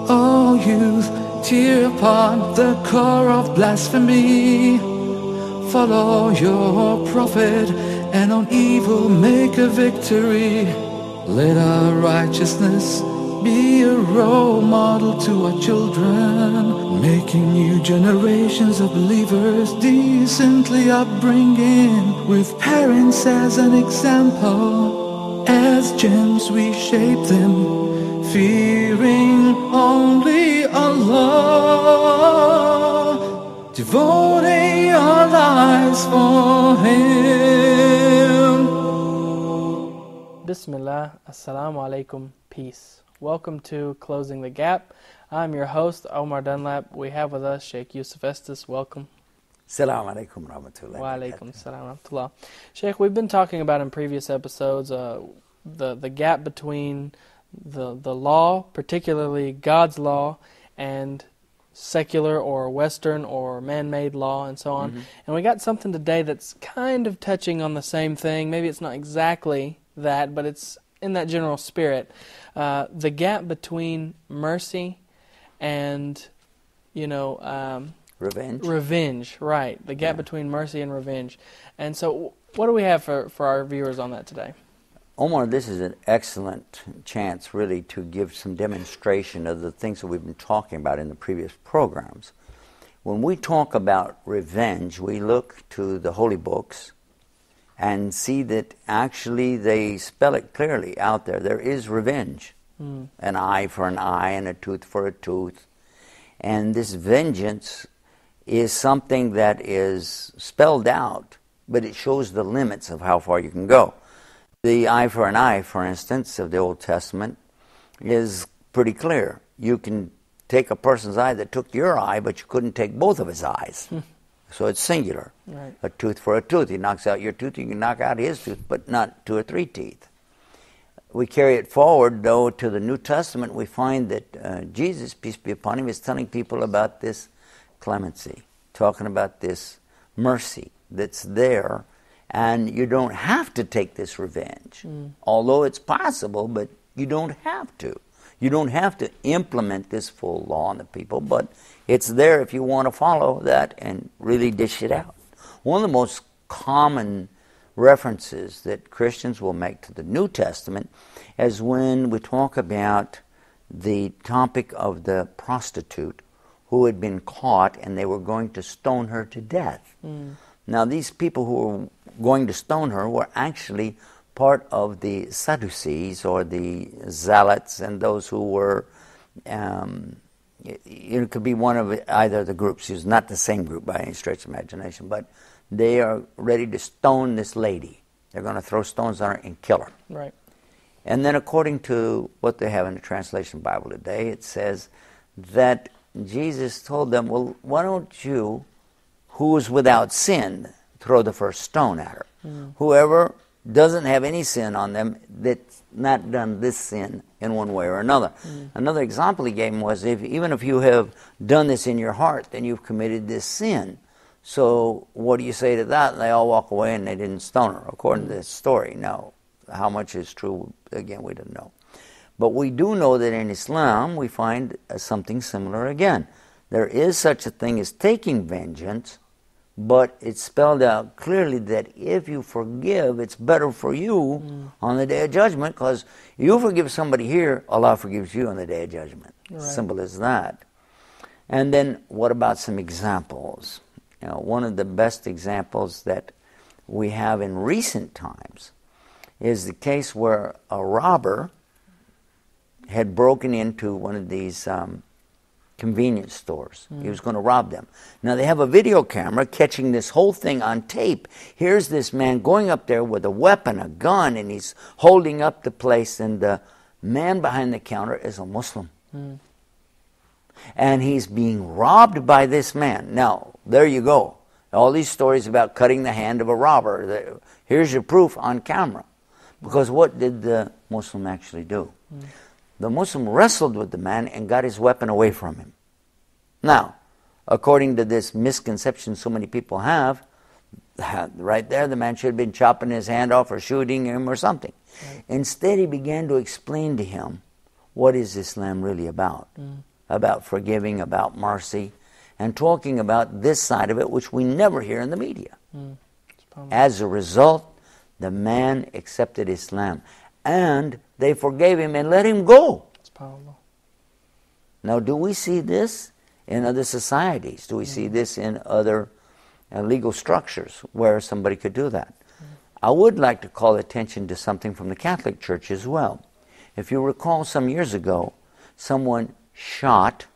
O youth, tear upon the core of blasphemy. Follow your prophet, and on evil make a victory. Let our righteousness be a role model to our children, making new generations of believers decently upbringing, with parents as an example. As gems we shape them, fearing only Allah, devoting our lives for Him. Bismillah, Assalamu alaikum, peace. Welcome to Closing the Gap. I'm your host, Omar Dunlap. We have with us Sheikh Yusuf Estes. Welcome. Assalamu alaikum rahmatullah. Wa alaikum assalam rahmatullah. Sheikh, we've been talking about in previous episodes the gap between the law, particularly God's law, and secular or Western or man-made law and so on. Mm-hmm. And we got something today that's kind of touching on the same thing. Maybe it's not exactly that, but it's in that general spirit. The gap between mercy and, revenge, right. The gap between mercy and revenge. And so what do we have for our viewers on that today? Omar, this is an excellent chance really to give some demonstration of the things that we've been talking about in the previous programs. When we talk about revenge, we look to the holy books and see that actually they spell it clearly out there. There is revenge. An eye for an eye and a tooth for a tooth. And this vengeance is something that is spelled out, but it shows the limits of how far you can go. The eye for an eye, for instance, of the Old Testament is pretty clear. You can take a person's eye that took your eye, but you couldn't take both of his eyes. So it's singular. Right. A tooth for a tooth. He knocks out your tooth, you can knock out his tooth, but not two or three teeth. We carry it forward, though, to the New Testament. We find that Jesus, peace be upon him, is telling people about this clemency, talking about this mercy that's there, and you don't have to take this revenge, although it's possible, but you don't have to. You don't have to implement this full law on the people, but it's there if you want to follow that and really dish it out. One of the most common references that Christians will make to the New Testament is when we talk about the topic of the prostitute who had been caught and they were going to stone her to death. Now these people who were going to stone her were actually part of the Sadducees or the Zealots, and those who were, it could be one of either of the groups. It's not the same group by any stretch of imagination, but they are ready to stone this lady. They're going to throw stones on her and kill her. Right. And then according to what they have in the Translation Bible today, it says that Jesus told them, well, why don't you, who is without sin, throw the first stone at her? Whoever doesn't have any sin on them, that's not done this sin in one way or another. Another example he gave him was, even if you have done this in your heart, then you've committed this sin. So what do you say to that? And they all walk away and they didn't stone her, according to this story. Now, how much is true, again, we don't know. But we do know that in Islam we find something similar again. There is such a thing as taking vengeance, but it's spelled out clearly that if you forgive, it's better for you on the Day of Judgment, because you forgive somebody here, Allah forgives you on the Day of Judgment. Right. Simple as that. And then what about some examples? One of the best examples that we have in recent times is the case where a robber had broken into one of these convenience stores. He was going to rob them. Now they have a video camera catching this whole thing on tape. Here's this man going up there with a weapon, a gun, and he's holding up the place, and the man behind the counter is a Muslim. And he's being robbed by this man. Now, there you go. All these stories about cutting the hand of a robber. Here's your proof on camera. Because what did the Muslim actually do? The Muslim wrestled with the man and got his weapon away from him. Now, according to this misconception so many people have, right there the man should have been chopping his hand off or shooting him or something. Right. Instead, he began to explain to him, what is Islam really about? about forgiving, about mercy, and talking about this side of it, which we never hear in the media. As a result, the man accepted Islam, and they forgave him and let him go. It's powerful. Now, do we see this in other societies? Do we see this in other legal structures where somebody could do that? I would like to call attention to something from the Catholic Church as well. If you recall, some years ago, someone shot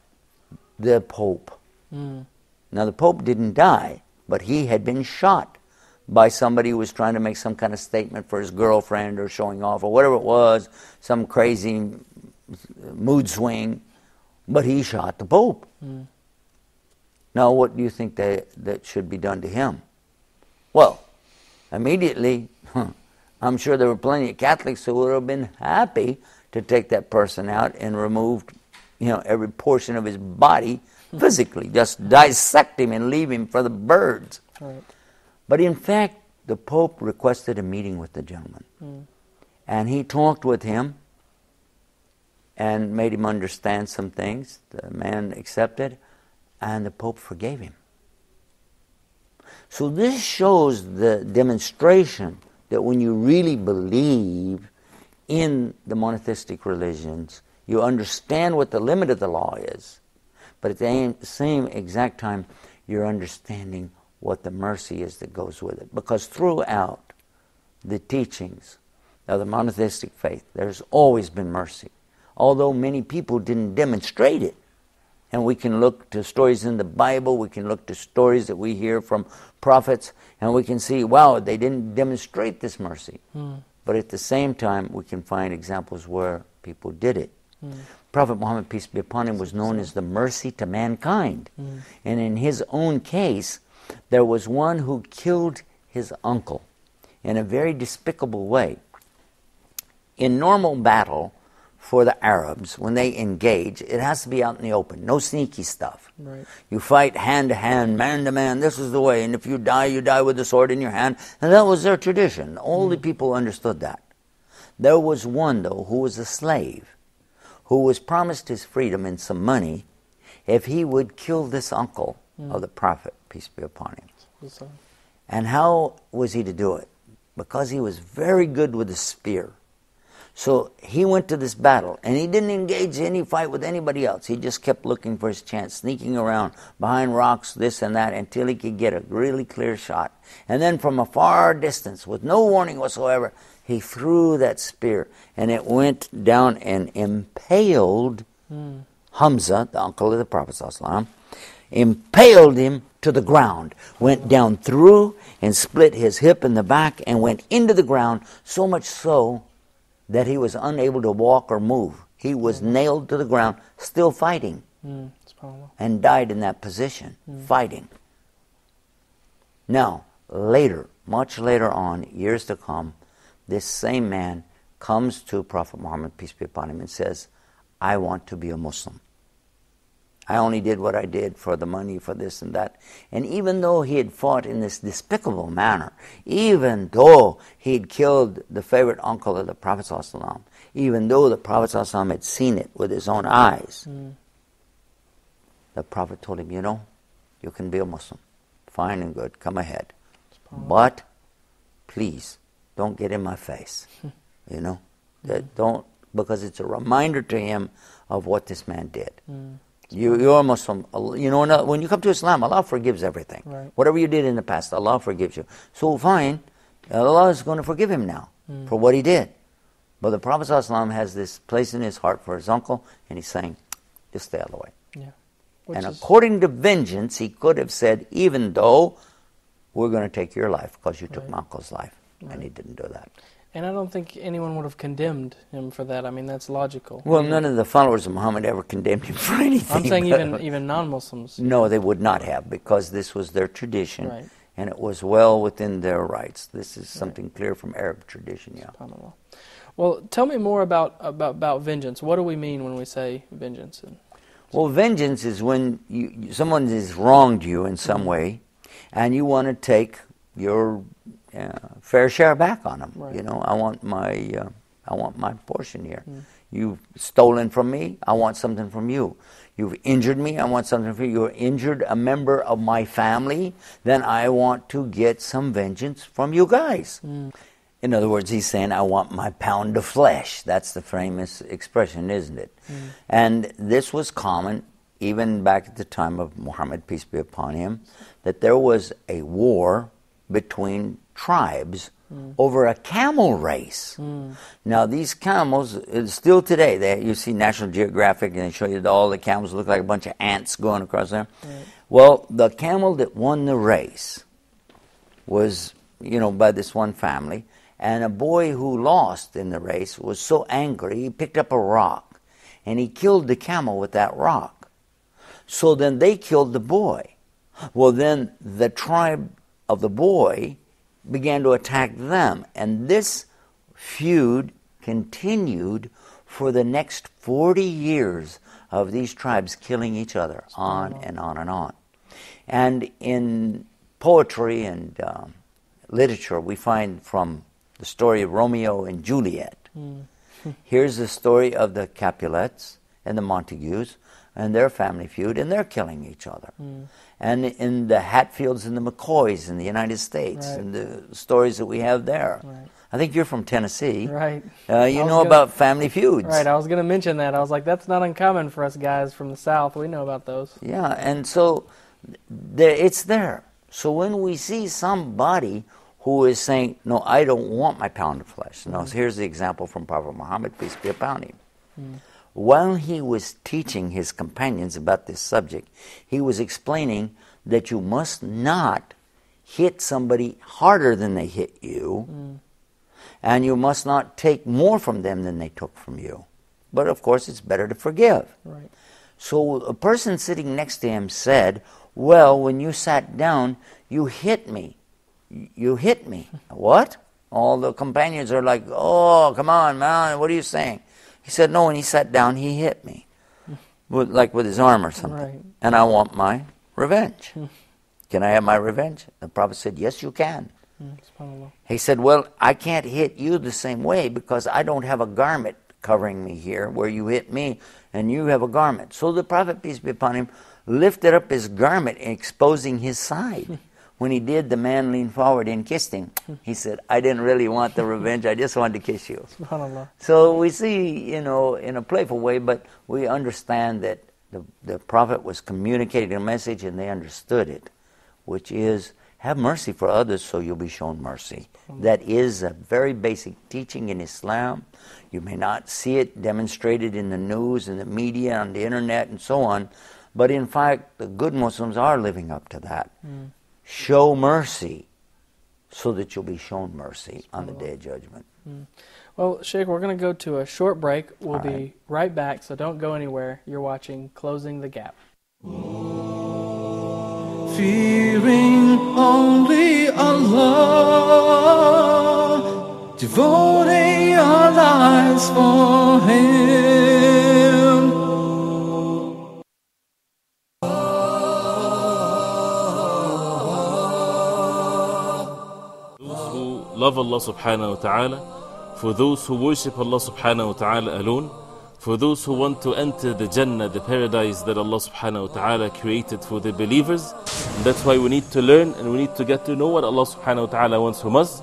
the Pope. Now, the Pope didn't die, but he had been shot by somebody who was trying to make some kind of statement for his girlfriend or showing off or whatever it was, some crazy mood swing, but he shot the Pope. Now, what do you think that should be done to him? Well, immediately, I'm sure there were plenty of Catholics who would have been happy to take that person out and removed, every portion of his body physically, just dissect him and leave him for the birds. Right. But in fact, the Pope requested a meeting with the gentleman. And he talked with him and made him understand some things. The man accepted, and the Pope forgave him. So this shows the demonstration that when you really believe in the monotheistic religions, you understand what the limit of the law is, but at the same exact time, you're understanding what the mercy is that goes with it. Because throughout the teachings of the monotheistic faith, there's always been mercy, although many people didn't demonstrate it. And we can look to stories in the Bible, we can look to stories that we hear from prophets, and we can see, wow, they didn't demonstrate this mercy. But at the same time, we can find examples where people did it. Prophet Muhammad, peace be upon him, was known as the mercy to mankind. And in his own case, there was one who killed his uncle in a very despicable way. In normal battle for the Arabs, when they engage, it has to be out in the open, no sneaky stuff. Right. You fight hand to hand, man to man, this is the way, and if you die with the sword in your hand. And that was their tradition. All the people understood that. There was one, though, who was a slave, who was promised his freedom and some money if he would kill this uncle of the Prophet, peace be upon him. And how was he to do it? Because he was very good with a spear. So he went to this battle, and he didn't engage in any fight with anybody else. He just kept looking for his chance, sneaking around behind rocks, this and that, until he could get a really clear shot. And then from a far distance, with no warning whatsoever, he threw that spear, and it went down and impaled Hamza, the uncle of the Prophet ﷺ, impaled him to the ground, went down through and split his hip in the back and went into the ground, so much so that he was unable to walk or move. He was nailed to the ground, still fighting, and died in that position, fighting. Now, later, much later on, years to come, this same man comes to Prophet Muhammad, peace be upon him, and says, I want to be a Muslim. I only did what I did for the money, for this and that. And even though he had fought in this despicable manner, even though he had killed the favorite uncle of the Prophet ﷺ, even though the Prophet ﷺ had seen it with his own eyes, the Prophet told him, you can be a Muslim. Fine and good, come ahead. But please, don't get in my face. Don't, because it's a reminder to him of what this man did. You're a Muslim. When you come to Islam, Allah forgives everything. Right. Whatever you did in the past, Allah forgives you. So fine, Allah is going to forgive him now for what he did. But the Prophet ﷺ has this place in his heart for his uncle, and he's saying, just stay out of the way. Yeah. And according to vengeance, he could have said, even though we're going to take your life because you took my uncle's life. And he didn't do that. And I don't think anyone would have condemned him for that. I mean, that's logical. Well, none of the followers of Muhammad ever condemned him for anything. I'm saying even non-Muslims. No, they would not have, because this was their tradition, Right. and it was well within their rights. This is something clear from Arab tradition, yeah. SubhanAllah. Well, tell me more about vengeance. What do we mean when we say vengeance? Well, vengeance is when someone has wronged you in some way, and you want to take your fair share back on them. Right. I want my portion here. You've stolen from me, I want something from you. You've injured me, I want something from you. You've injured a member of my family, then I want to get some vengeance from you guys. In other words, he's saying, I want my pound of flesh. That's the famous expression, isn't it? And this was common even back at the time of Muhammad, peace be upon him, that there was a war between tribes over a camel race. Now these camels, still today, you see National Geographic and they show you all the camels look like a bunch of ants going across there. Right. Well, the camel that won the race was, by this one family, and a boy who lost in the race was so angry, he picked up a rock and he killed the camel with that rock. So then they killed the boy. Well, then the tribe of the boy began to attack them. And this feud continued for the next 40 years of these tribes killing each other, on and on and on. And in poetry and literature, we find from the story of Romeo and Juliet. Here's the story of the Capulets and the Montagues and their family feud, and they're killing each other. And in the Hatfields and the McCoys in the United States, and the stories that we have there. I think you're from Tennessee. Right. You know about family feuds. Right, I was going to mention that. I was like, that's not uncommon for us guys from the South. We know about those. Yeah, and so it's there. So when we see somebody who is saying, no, I don't want my pound of flesh. No, here's the example from Prophet Muhammad, peace be upon him. While he was teaching his companions about this subject, he was explaining that you must not hit somebody harder than they hit you, and you must not take more from them than they took from you. But of course, it's better to forgive. Right. So a person sitting next to him said, well, when you sat down, you hit me. You hit me. What? All the companions are like, oh, come on, man, what are you saying? He said, no, when he sat down, he hit me, like with his arm or something. Right. And I want my revenge. Can I have my revenge? The Prophet said, yes, you can. He said, well, I can't hit you the same way because I don't have a garment covering me here where you hit me and you have a garment. So the Prophet, peace be upon him, lifted up his garment, exposing his side. When he did, the man leaned forward and kissed him. He said, I didn't really want the revenge, I just wanted to kiss you. So we see, in a playful way, but we understand that the Prophet was communicating a message and they understood it, which is, have mercy for others so you'll be shown mercy. That is a very basic teaching in Islam. You may not see it demonstrated in the news and the media, on the internet and so on, but in fact, the good Muslims are living up to that. Show mercy so that you'll be shown mercy on the Day of Judgment. Well, Sheikh, we're going to go to a short break. We'll be right back, so don't go anywhere. You're watching Closing the Gap. Fearing only Allah, devoting our lives for Him. Love Allah subhanahu wa ta'ala, for those who worship Allah subhanahu wa ta'ala alone, for those who want to enter the Jannah, the paradise that Allah subhanahu wa ta'ala created for the believers. And that's why we need to learn and we need to get to know what Allah subhanahu wa ta'ala wants from us,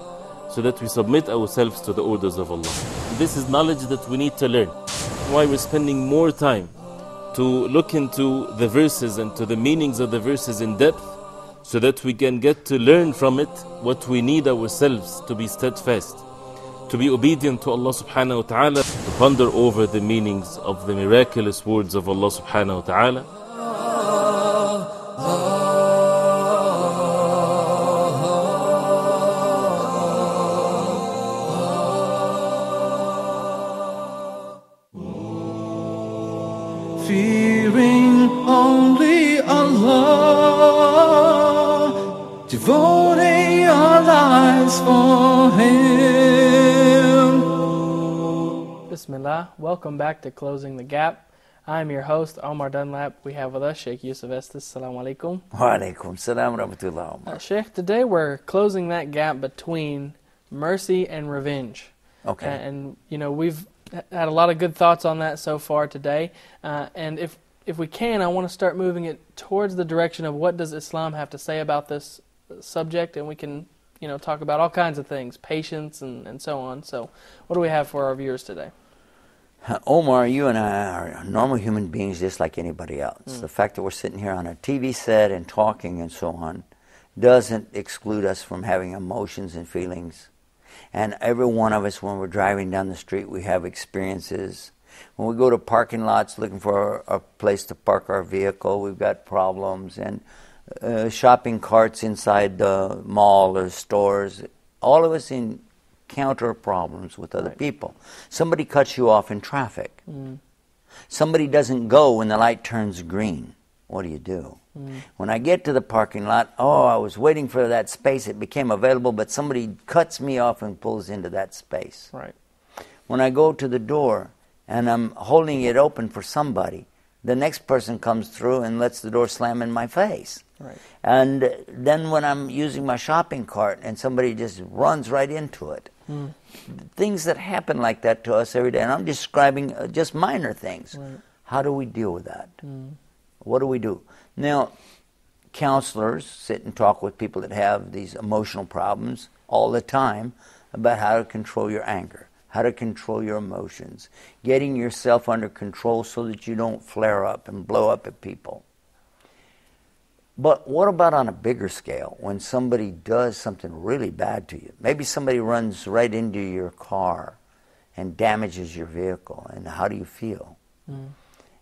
so that we submit ourselves to the orders of Allah. This is knowledge that we need to learn. Why we're spending more time to look into the verses and to the meanings of the verses in depth, so that we can get to learn from it what we need ourselves to be steadfast, to be obedient to Allah subhanahu wa ta'ala, to ponder over the meanings of the miraculous words of Allah subhanahu wa ta'ala. Fearing only Allah, devoting our lives for Him. Bismillah. Welcome back to Closing the Gap. I'm your host, Omar Dunlap. We have with us Sheikh Yusuf Estes. Assalamu alaikum. Wa alaikum salam wa rahmatullah. Sheikh, today we're closing that gap between mercy and revenge. Okay. And we've Had a lot of good thoughts on that so far today. And if we can, I want to start moving it towards the direction of what does Islam have to say about this subject, and we can, talk about all kinds of things, patience and so on. So what do we have for our viewers today? Omar, you and I are normal human beings just like anybody else. The fact that we're sitting here on a TV set and talking and so on doesn't exclude us from having emotions and feelings. And every one of us, when we're driving down the street, we have experiences. When we go to parking lots looking for a place to park our vehicle, we've got problems. And shopping carts inside the mall or stores, all of us encounter problems with other people. Somebody cuts you off in traffic. Somebody doesn't go when the light turns green. What do you do? When I get to the parking lot, I was waiting for that space. It became available, but somebody cuts me off and pulls into that space. Right. When I go to the door and I'm holding it open for somebody, the next person comes through and lets the door slam in my face. Right. And then when I'm using my shopping cart and somebody just runs right into it. Things that happen like that to us every day. And I'm describing just minor things. Right. How do we deal with that? What do we do? Now, counselors sit and talk with people that have these emotional problems all the time about how to control your anger, how to control your emotions, getting yourself under control so that you don't flare up and blow up at people. But what about on a bigger scale, when somebody does something really bad to you? Maybe somebody runs right into your car and damages your vehicle, and how do you feel?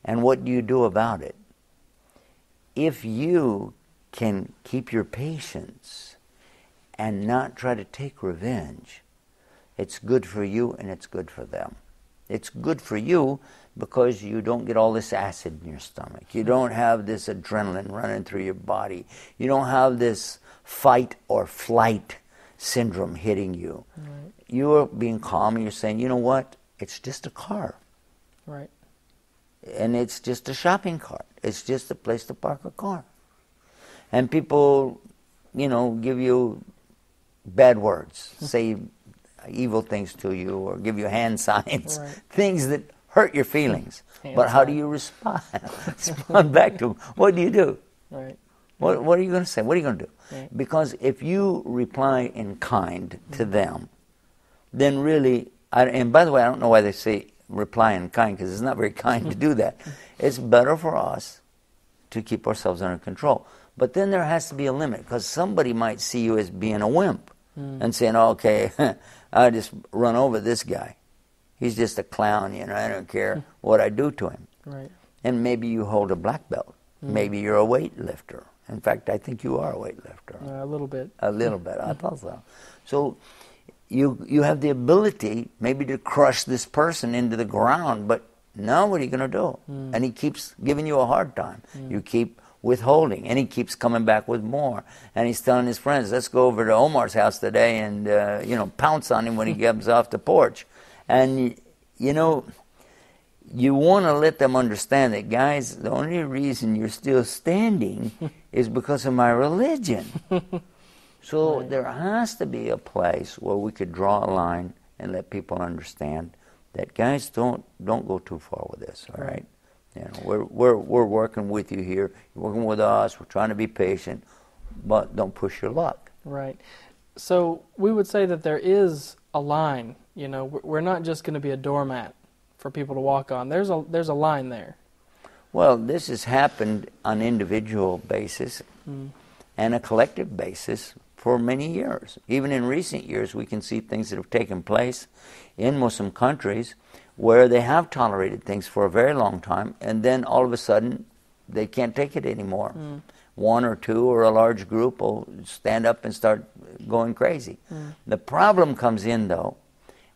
And what do you do about it? If you can keep your patience and not try to take revenge, it's good for you and it's good for them. It's good for you because you don't get all this acid in your stomach. You don't have this adrenaline running through your body. You don't have this fight or flight syndrome hitting you. Right. You're being calm and you're saying, you know what? It's just a car. Right. And it's just a shopping cart. It's just a place to park a car. And people, give you bad words, say evil things to you, or give you hand signs, Right. things that hurt your feelings. But how do you respond? Respond back to them. What do you do? Right. What are you going to say? What are you going to do? Right. Because if you reply in kind to them, then really, and by the way, I don't know why they say reply in kind, because it's not very kind to do that. It's better for us to keep ourselves under control. But then there has to be a limit, because somebody might see you as being a wimp and saying, okay, I'll just run over this guy. He's just a clown, I don't care what I do to him. Right. And maybe you hold a black belt. Maybe you're a weightlifter. In fact, I think you are a weightlifter. A little bit. A little bit, I thought so. So you have the ability maybe to crush this person into the ground, but now what are you going to do? And he keeps giving you a hard time. You keep withholding, and he keeps coming back with more. And he's telling his friends, let's go over to Omar's house today and, pounce on him when he gets off the porch. And, you want to let them understand that, guys, the only reason you're still standing is because of my religion. So there has to be a place where we could draw a line and let people understand that, guys, don't go too far with this, all right? We're working with you here. You're working with us. We're trying to be patient, but don't push your luck. Right. So we would say that there is a line. We're not just going to be a doormat for people to walk on. There's a line there. Well, this has happened on an individual basis and a collective basis for many years. Even in recent years, we can see things that have taken place in Muslim countries where they have tolerated things for a very long time, and then all of a sudden they can't take it anymore. One or two or a large group will stand up and start going crazy. The problem comes in, though,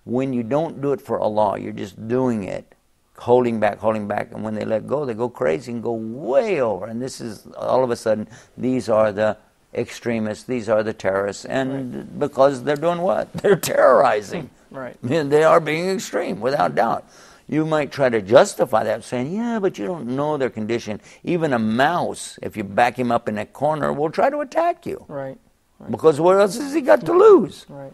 when you don't do it for Allah. You're just doing it, holding back, and when they let go, they go crazy and go way over. And this is, all of a sudden, these are the extremists, these are the terrorists, and because they're doing what? They're terrorizing. Right. They are being extreme, without doubt. You might try to justify that, saying, yeah, but you don't know their condition. Even a mouse, if you back him up in a corner, will try to attack you. Right. Because what else has he got to lose? Right.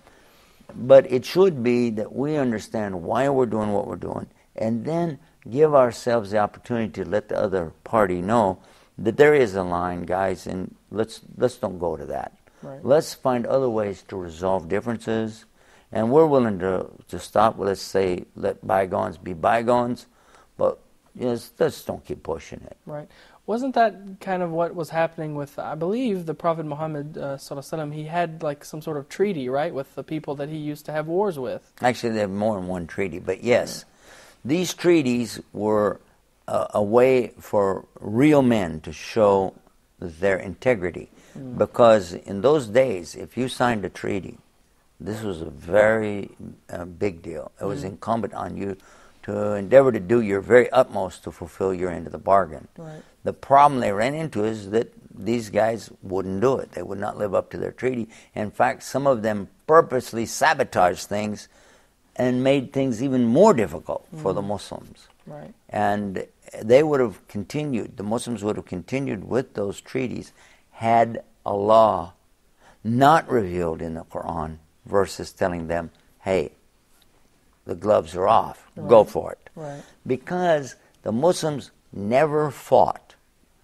But it should be that we understand why we're doing what we're doing, and then give ourselves the opportunity to let the other party know that there is a line, guys, and let's don't go to that. Right. Let's find other ways to resolve differences, and we're willing to stop. Let's say let bygones be bygones, but let's don't keep pushing it. Right. Wasn't that kind of what was happening with, I believe, the Prophet Muhammad sallallahu alaihi wasallam? He had like some sort of treaty, right, with the people that he used to have wars with. Actually, they have more than one treaty, but yes, these treaties were a way for real men to show their integrity. Because in those days, if you signed a treaty, this was a very big deal. It was incumbent on you to endeavor to do your very utmost to fulfill your end of the bargain. Right. The problem they ran into is that these guys wouldn't do it. They would not live up to their treaty. In fact, some of them purposely sabotaged things and made things even more difficult for the Muslims. Right. And they would have continued, the Muslims would have continued with those treaties had Allah not revealed in the Quran verses telling them, hey, the gloves are off, go for it. Right. Because the Muslims never fought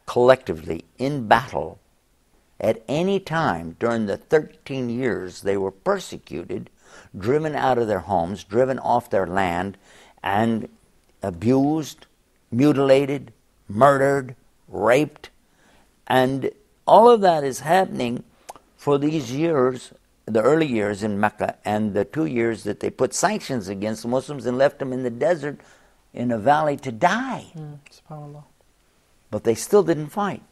collectively in battle at any time during the 13 years they were persecuted, driven out of their homes, driven off their land, and abused, mutilated, murdered, raped. And all of that is happening for these years, the early years in Mecca, and the 2 years that they put sanctions against the Muslims and left them in the desert in a valley to die. SubhanAllah. But they still didn't fight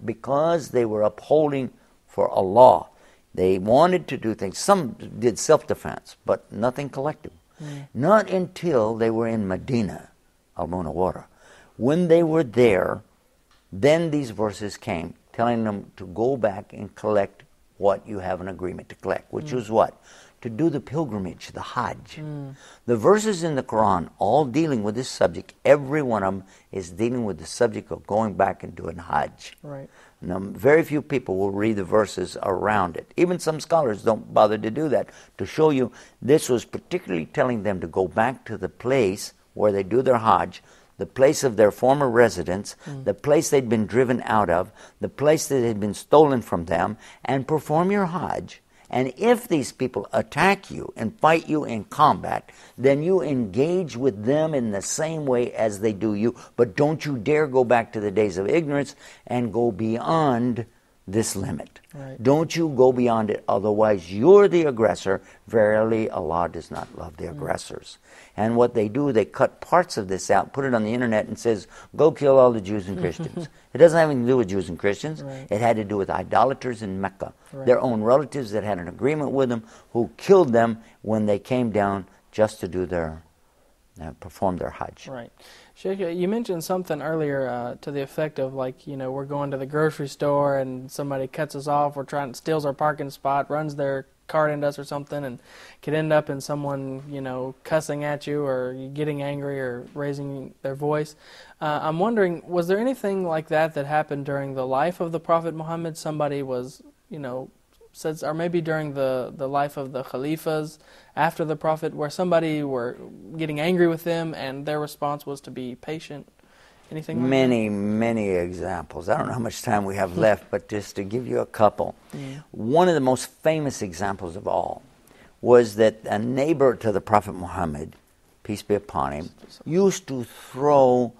because they were upholding for Allah. They wanted to do things. Some did self-defense, but nothing collective. Not until they were in Medina, al-Munawwara. When they were there, then these verses came, telling them to go back and collect what you have an agreement to collect, which was what? To do the pilgrimage, the Hajj. The verses in the Quran, all dealing with this subject, every one of them is dealing with the subject of going back and doing Hajj. Right. Now, very few people will read the verses around it. Even some scholars don't bother to do that, to show you this was particularly telling them to go back to the place where they do their Hajj, the place of their former residence, the place they'd been driven out of, the place that had been stolen from them, and perform your Hajj. And if these people attack you and fight you in combat, then you engage with them in the same way as they do you, but don't you dare go back to the days of ignorance and go beyond this limit. Right. Don't you go beyond it, otherwise you're the aggressor. Verily, Allah does not love the aggressors. And what they do, they cut parts of this out, put it on the internet, and says, go kill all the Jews and Christians. It doesn't have anything to do with Jews and Christians. Right. It had to do with idolaters in Mecca. Right. Their own relatives that had an agreement with them, who killed them when they came down just to do their, perform their Hajj. Right. Sheikh, you mentioned something earlier to the effect of, like, we're going to the grocery store and somebody cuts us off or steals our parking spot, runs their cart into us or something, and could end up in someone, cussing at you or getting angry or raising their voice. I'm wondering, was there anything like that happened during the life of the Prophet Muhammad? Somebody was, said, or maybe during the life of the Khalifas after the Prophet, where somebody were getting angry with them and their response was to be patient? Anything like Many, many examples. I don't know how much time we have left, but just to give you a couple. One of the most famous examples of all was that a neighbor to the Prophet Muhammad, peace be upon him, used to throw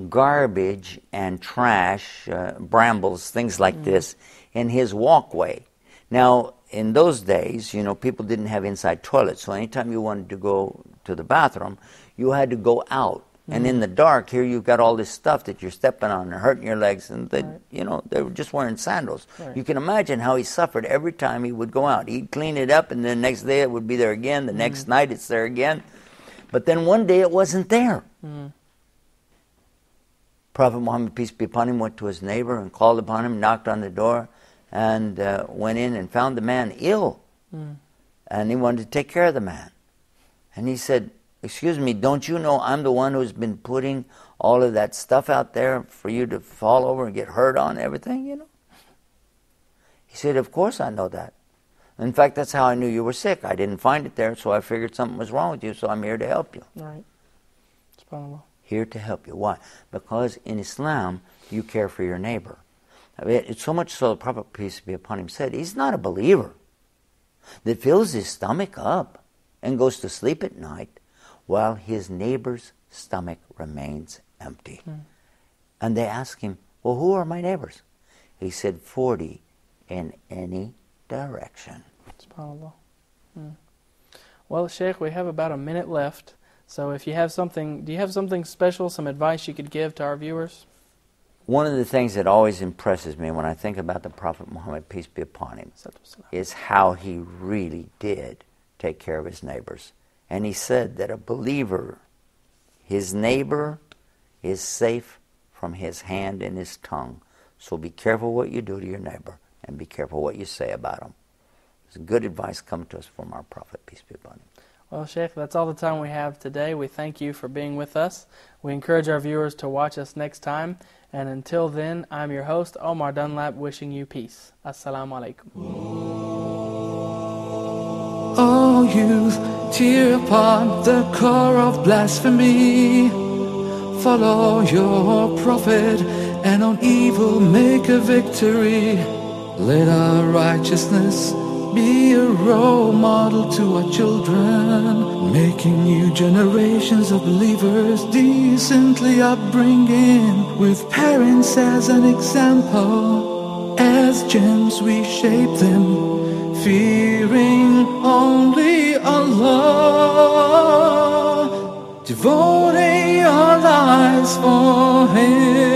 garbage and trash, brambles, things like this, in his walkway. Now, in those days, people didn't have inside toilets, so anytime you wanted to go to the bathroom, you had to go out. And in the dark, here you've got all this stuff that you're stepping on and hurting your legs, and they, they were just wearing sandals. Right. You can imagine how he suffered every time he would go out. He'd clean it up, and then the next day it would be there again. The next night it's there again. But then one day it wasn't there. Prophet Muhammad, peace be upon him, went to his neighbor and called upon him, knocked on the door, and went in and found the man ill. And he wanted to take care of the man. And he said, excuse me, don't you know I'm the one who's been putting all of that stuff out there for you to fall over and get hurt on, everything, He said, of course I know that. In fact, that's how I knew you were sick. I didn't find it there, so I figured something was wrong with you, so I'm here to help you. Right. SubhanAllah. Here to help you. Why? Because in Islam, you care for your neighbor. I mean, it's so much so the Prophet, peace be upon him, said he's not a believer that fills his stomach up and goes to sleep at night while his neighbor's stomach remains empty. And they asked him, well, who are my neighbors? He said, 40 in any direction. SubhanAllah. Well, Sheikh, we have about a minute left. So if you have something, do you have something special, some advice you could give to our viewers? One of the things that always impresses me when I think about the Prophet Muhammad, peace be upon him, is how he really did take care of his neighbors. And he said that a believer, his neighbor is safe from his hand and his tongue. So be careful what you do to your neighbor and be careful what you say about him. It's good advice come to us from our Prophet, peace be upon him. Well, Sheikh, that's all the time we have today. We thank you for being with us. We encourage our viewers to watch us next time. And until then, I'm your host, Omar Dunlap, wishing you peace. Assalamu alaikum. O youth, tear upon the core of blasphemy. Follow your prophet, and on evil make a victory. Let our righteousness be a role model to our children, making new generations of believers decently upbringing, with parents as an example. As gems we shape them, fearing only Allah, devoting our lives for Him.